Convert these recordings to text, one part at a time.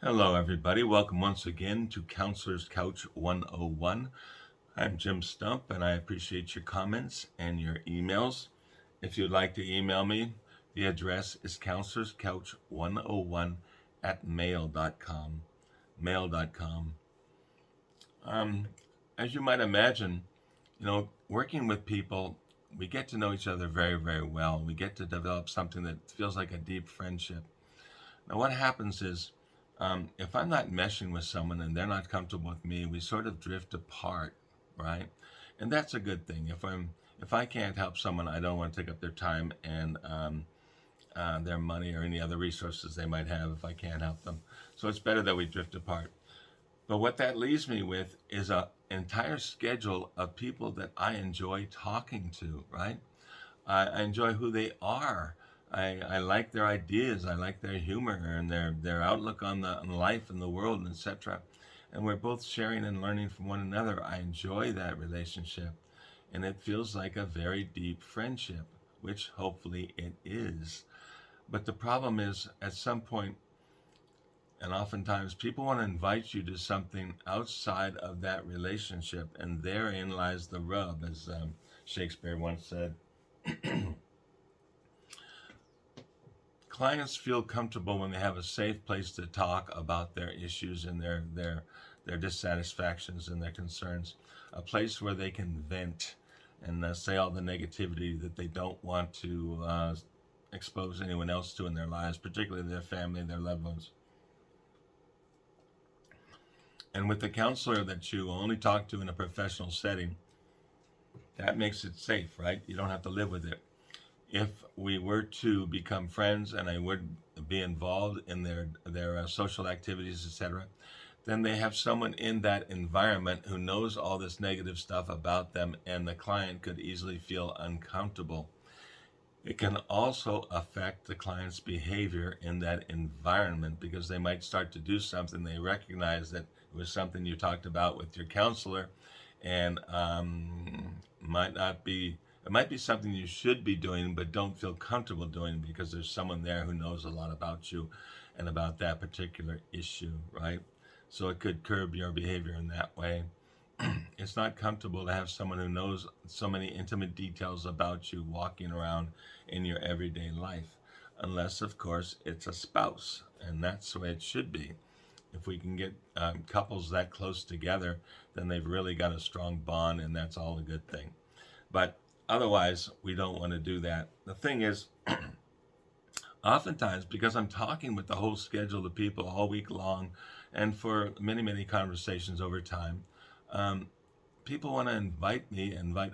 Hello, everybody. Welcome once again to Counselor's Couch 101. I'm Jim Stump, and I appreciate your comments and your emails. If you'd like to email me, the address is counselorscouch101 at mail.com. Mail.com. Um, as you might imagine, working with people, we get to know each other very, very well. We get to develop something that feels like a deep friendship. Now, what happens is, if I'm not meshing with someone and they're not comfortable with me, we sort of drift apart, right? And that's a good thing. If I can't help someone, I don't want to take up their time and their money or any other resources they might have if I can't help them. So it's better that we drift apart. But what that leaves me with is an entire schedule of people that I enjoy talking to, right? I enjoy who they are. I like their ideas. I like their humor and their outlook on life and the world, and etc. And we're both sharing and learning from one another. I enjoy that relationship, and it feels like a very deep friendship, which hopefully it is. But the problem is, at some point, and oftentimes, people want to invite you to something outside of that relationship, and therein lies the rub, as Shakespeare once said. Clients feel comfortable when they have a safe place to talk about their issues and their dissatisfactions and their concerns, a place where they can vent and say all the negativity that they don't want to expose anyone else to in their lives, particularly their family, their loved ones. And with the counselor that you only talk to in a professional setting, that makes it safe, right? You don't have to live with it. If we were to become friends and I would be involved in their social activities, etc., then they have someone in that environment who knows all this negative stuff about them, and the client could easily feel uncomfortable. It can also affect the client's behavior in that environment because they might start to do something. They recognize that it was something you talked about with your counselor, and might not be. It might be something you should be doing, but don't feel comfortable doing because there's someone there who knows a lot about you and about that particular issue, right? So it could curb your behavior in that way. It's not comfortable to have someone who knows so many intimate details about you walking around in your everyday life, unless, of course, it's a spouse, and that's the way it should be. If we can get couples that close together, then they've really got a strong bond, and that's all a good thing. But otherwise, we don't want to do that. The thing is, oftentimes, because I'm talking with the whole schedule of people all week long and for many, many conversations over time, um, people want to invite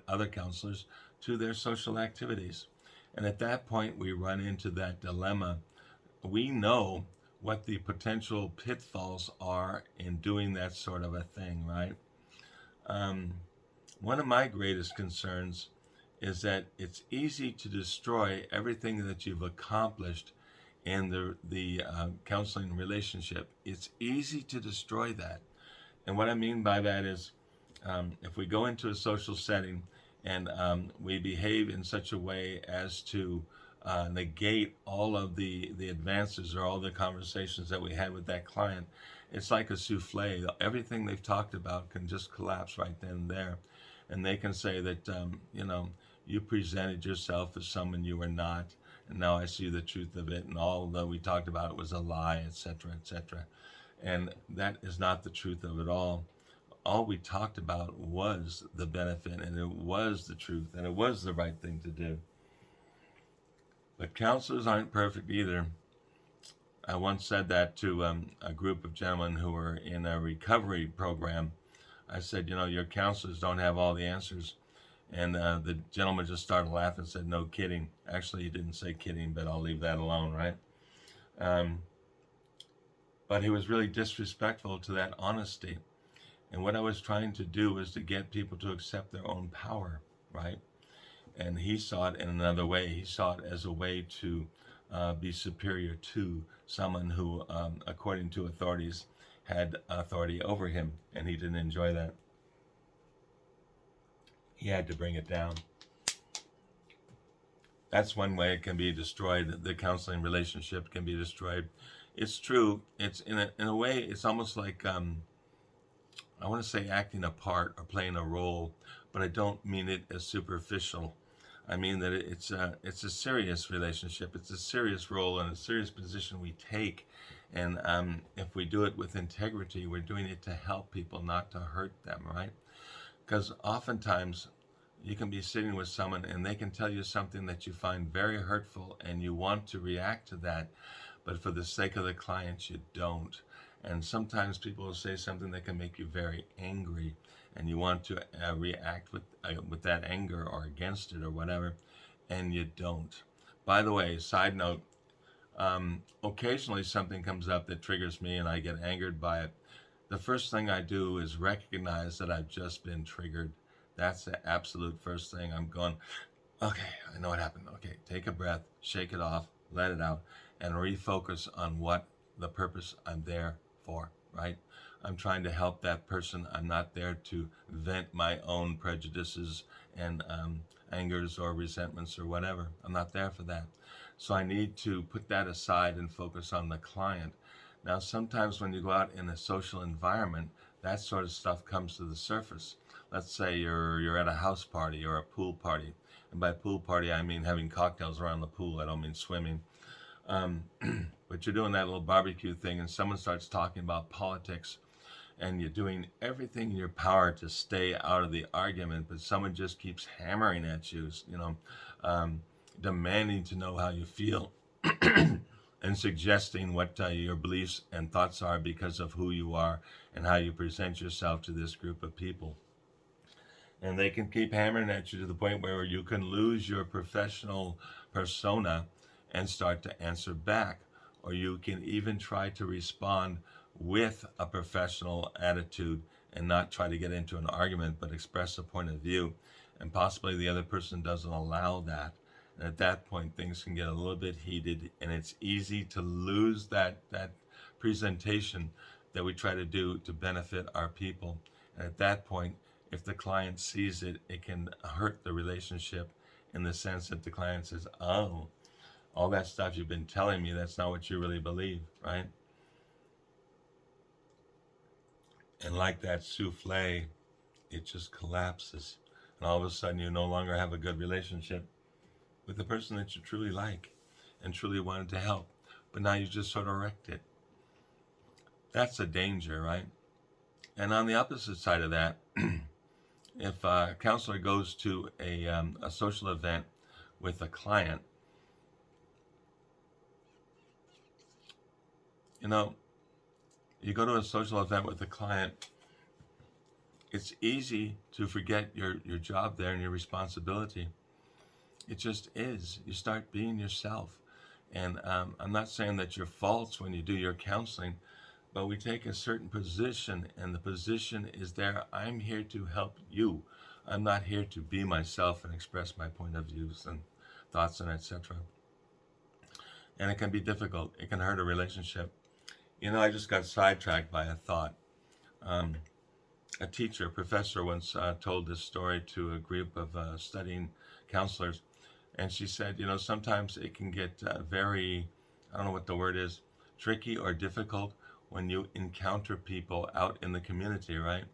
other counselors to their social activities. And at that point, we run into that dilemma. We know what the potential pitfalls are in doing that sort of a thing, right? Um, One of my greatest concerns is that it's easy to destroy everything that you've accomplished in the counseling relationship. It's easy to destroy that. And what I mean by that is if we go into a social setting and we behave in such a way as to negate all of the advances or all the conversations that we had with that client, it's like a souffle. Everything they've talked about can just collapse right then and there. And they can say that, you presented yourself as someone you were not, and now I see the truth of it, and all that we talked about was a lie, etc., etc. And that is not the truth of it all. All we talked about was the benefit, and it was the truth, and it was the right thing to do. But counselors aren't perfect either. I once said that to a group of gentlemen who were in a recovery program. I said, your counselors don't have all the answers. And the gentleman just started laughing and said, no kidding. Actually, he didn't say kidding, but I'll leave that alone, right? But he was really disrespectful to that honesty. And what I was trying to do was to get people to accept their own power, right? And he saw it in another way. He saw it as a way to be superior to someone who, according to authorities, had authority over him, and he didn't enjoy that. He had to bring it down. That's one way it can be destroyed. The counseling relationship can be destroyed It's true. It's in a way, it's almost like I want to say acting a part or playing a role, but I don't mean it as superficial. I mean that it's a serious relationship. It's a serious role and a serious position we take, and if we do it with integrity, we're doing it to help people, not to hurt them, right? Because oftentimes you can be sitting with someone and they can tell you something that you find very hurtful and you want to react to that, but for the sake of the client, you don't. And sometimes people will say something that can make you very angry, and you want to react with that anger or against it or whatever, and you don't. By the way, side note, occasionally something comes up that triggers me and I get angered by it. The first thing I do is recognize that I've just been triggered. That's the absolute first thing. I'm going, okay, I know what happened. Okay, take a breath, shake it off, let it out, and refocus on what the purpose I'm there for, right? I'm trying to help that person. I'm not there to vent my own prejudices and angers or resentments or whatever. I'm not there for that. So I need to put that aside and focus on the client. Now, sometimes when you go out in a social environment, that sort of stuff comes to the surface. Let's say you're at a house party or a pool party. And by pool party, I mean having cocktails around the pool. I don't mean swimming. Um, but you're doing that little barbecue thing, and someone starts talking about politics, and you're doing everything in your power to stay out of the argument, but someone just keeps hammering at you, um, demanding to know how you feel, and suggesting what your beliefs and thoughts are because of who you are and how you present yourself to this group of people. And they can keep hammering at you to the point where you can lose your professional persona and start to answer back. Or you can even try to respond with a professional attitude and not try to get into an argument, but express a point of view. And possibly the other person doesn't allow that. And at that point, things can get a little bit heated, and it's easy to lose that presentation that we try to do to benefit our people. And at that point, if the client sees it, it can hurt the relationship in the sense that the client says, oh, all that stuff you've been telling me, that's not what you really believe, right? And like that souffle, it just collapses. And all of a sudden, you no longer have a good relationship with the person that you truly like and truly wanted to help. But now you just sort of wrecked it. That's a danger, right? And on the opposite side of that, if a counselor goes to a social event with a client, you know, you go to a social event with a client, it's easy to forget your job there and your responsibility. It just is. You start being yourself. And I'm not saying that you're false when you do your counseling, but we take a certain position, and the position is there. I'm here to help you. I'm not here to be myself and express my point of views and thoughts and etc. And it can be difficult. It can hurt a relationship. You know, I just got sidetracked by a thought. Um, a teacher, a professor once told this story to a group of studying counselors. And she said, you know, sometimes it can get very, I don't know what the word is, tricky or difficult when you encounter people out in the community, right?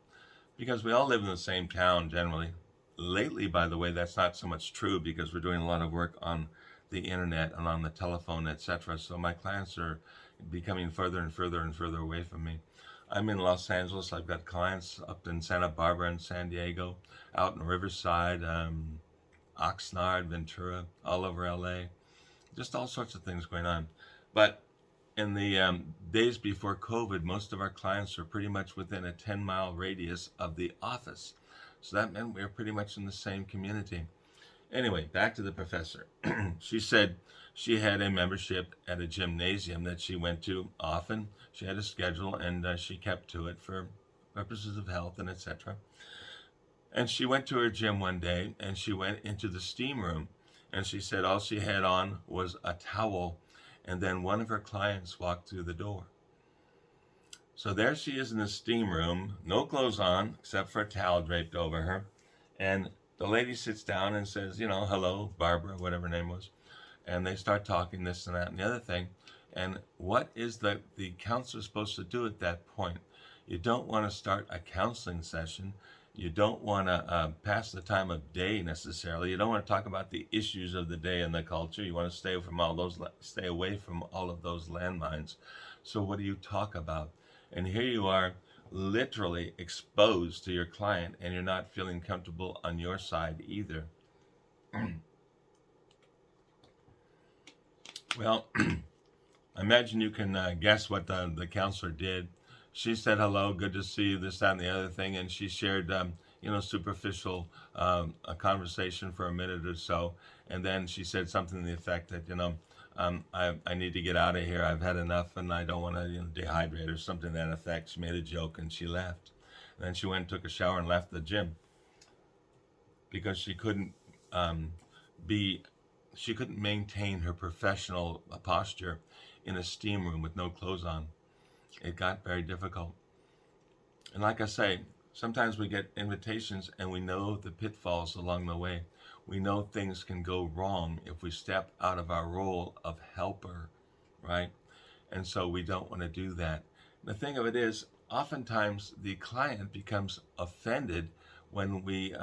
Because we all live in the same town generally. Lately, by the way, that's not so much true because we're doing a lot of work on the internet and on the telephone, etc. So my clients are becoming further and further and further away from me. I'm in Los Angeles. I've got clients up in Santa Barbara and San Diego, out in Riverside, Oxnard, Ventura, all over LA, just all sorts of things going on. But in the days before COVID, most of our clients were pretty much within a 10-mile radius of the office. So that meant we were pretty much in the same community. Anyway, back to the professor. She said she had a membership at a gymnasium that she went to often. She had a schedule, and she kept to it for purposes of health and etc. And she went to her gym one day, and she went into the steam room, and she said all she had on was a towel, and then one of her clients walked through the door. So there she is in the steam room, no clothes on except for a towel draped over her, and the lady sits down and says, you know, hello, Barbara, whatever her name was, and they start talking this and that and the other thing, And what is the counselor supposed to do at that point? You don't want to start a counseling session. You don't want to pass the time of day necessarily. You don't want to talk about the issues of the day and the culture. You want to stay away from all of those landmines. So what do you talk about? And here you are, literally exposed to your client, and you're not feeling comfortable on your side either. Well, I imagine you can guess what the counselor did. She said hello, good to see you, this, that, and the other thing, and she shared, superficial a conversation for a minute or so, and then she said something to the effect that, I need to get out of here. I've had enough, and I don't want to dehydrate or something to that effect. She made a joke, and she left. And then she went and took a shower and left the gym because um, be she couldn't maintain her professional posture in a steam room with no clothes on. It got very difficult. And like I say, sometimes we get invitations and we know the pitfalls along the way. We know things can go wrong if we step out of our role of helper, right? And so we don't want to do that. The thing of it is, oftentimes the client becomes offended when we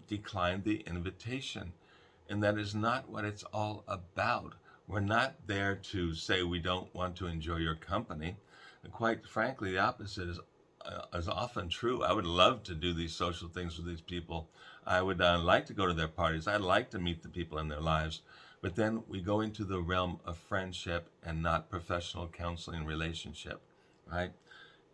decline the invitation. And that is not what it's all about. We're not there to say we don't want to enjoy your company. And quite frankly, the opposite is often true. I would love to do these social things with these people. I would like to go to their parties. I'd like to meet the people in their lives. But then we go into the realm of friendship and not professional counseling relationship, right?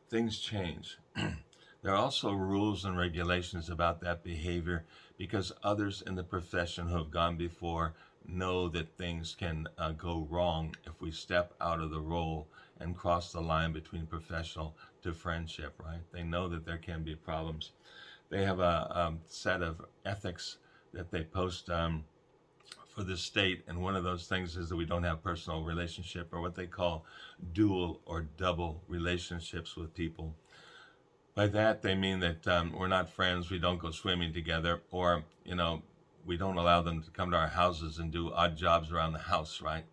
Things change. There are also rules and regulations about that behavior because others in the profession who have gone before know that things can go wrong if we step out of the role and cross the line between professional to friendship, right? They know that there can be problems. They have a set of ethics that they post for the state, and one of those things is that we don't have personal relationship or what they call dual or double relationships with people. By that, they mean that we're not friends, we don't go swimming together, or, we don't allow them to come to our houses and do odd jobs around the house, right?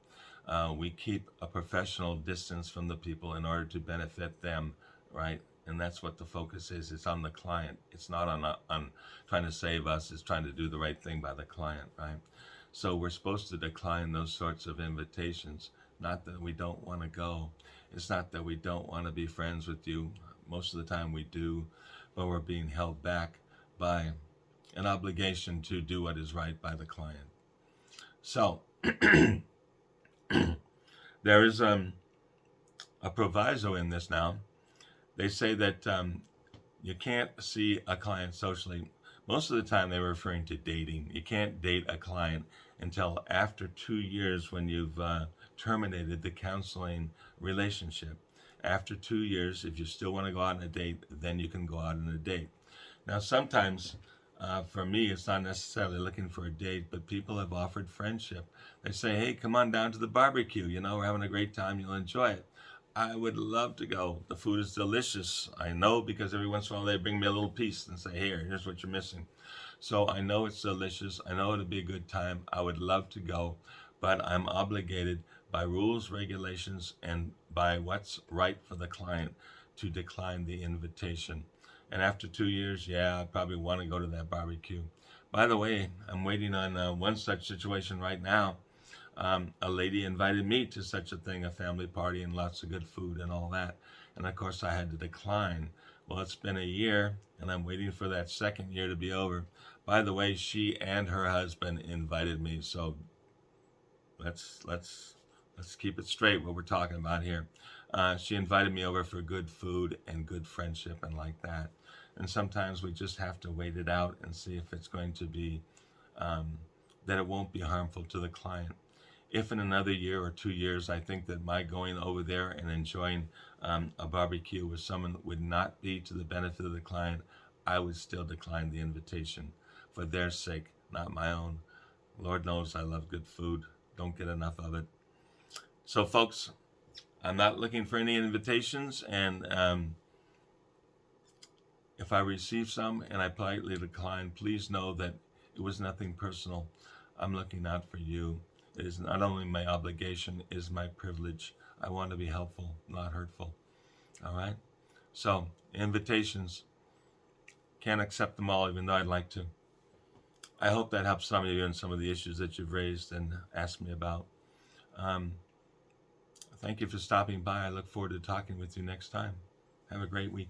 We keep a professional distance from the people in order to benefit them, right? And that's what the focus is. It's on the client. It's not on trying to save us. It's trying to do the right thing by the client, right? So we're supposed to decline those sorts of invitations. Not that we don't want to go. It's not that we don't want to be friends with you. Most of the time we do, but we're being held back by an obligation to do what is right by the client. So there is a proviso in this now. They say that you can't see a client socially. Most of the time they're referring to dating. You can't date a client until after 2 years when you've terminated the counseling relationship. After 2 years, if you still want to go out on a date, then you can go out on a date. Now, sometimes for me, it's not necessarily looking for a date, but people have offered friendship. They say, hey, come on down to the barbecue. We're having a great time. You'll enjoy it. I would love to go. The food is delicious. I know because every once in a while they bring me a little piece and say, here's what you're missing. So I know it's delicious. I know it'll be a good time. I would love to go, but I'm obligated by rules, regulations, and by what's right for the client to decline the invitation. And after 2 years, I probably want to go to that barbecue. By the way, I'm waiting on one such situation right now. A lady invited me to such a thing, a family party and lots of good food and all that. And of course I had to decline. Well, it's been a year and I'm waiting for that second year to be over. By the way, she and her husband invited me. So let's keep it straight what we're talking about here. She invited me over for good food and good friendship and like that. And sometimes we just have to wait it out and see if it's going to be, that it won't be harmful to the client. If in another year or 2 years, I think that my going over there and enjoying a barbecue with someone would not be to the benefit of the client, I would still decline the invitation for their sake, not my own. Lord knows I love good food. Don't get enough of it. So folks, I'm not looking for any invitations, and if I receive some and I politely decline, please know that it was nothing personal. I'm looking out for you. It is not only my obligation, it is my privilege. I want to be helpful, not hurtful. All right? So, invitations, can't accept them all, even though I'd like to. I hope that helps some of you in some of the issues that you've raised and asked me about. Um, Thank you for stopping by. I look forward to talking with you next time. Have a great week.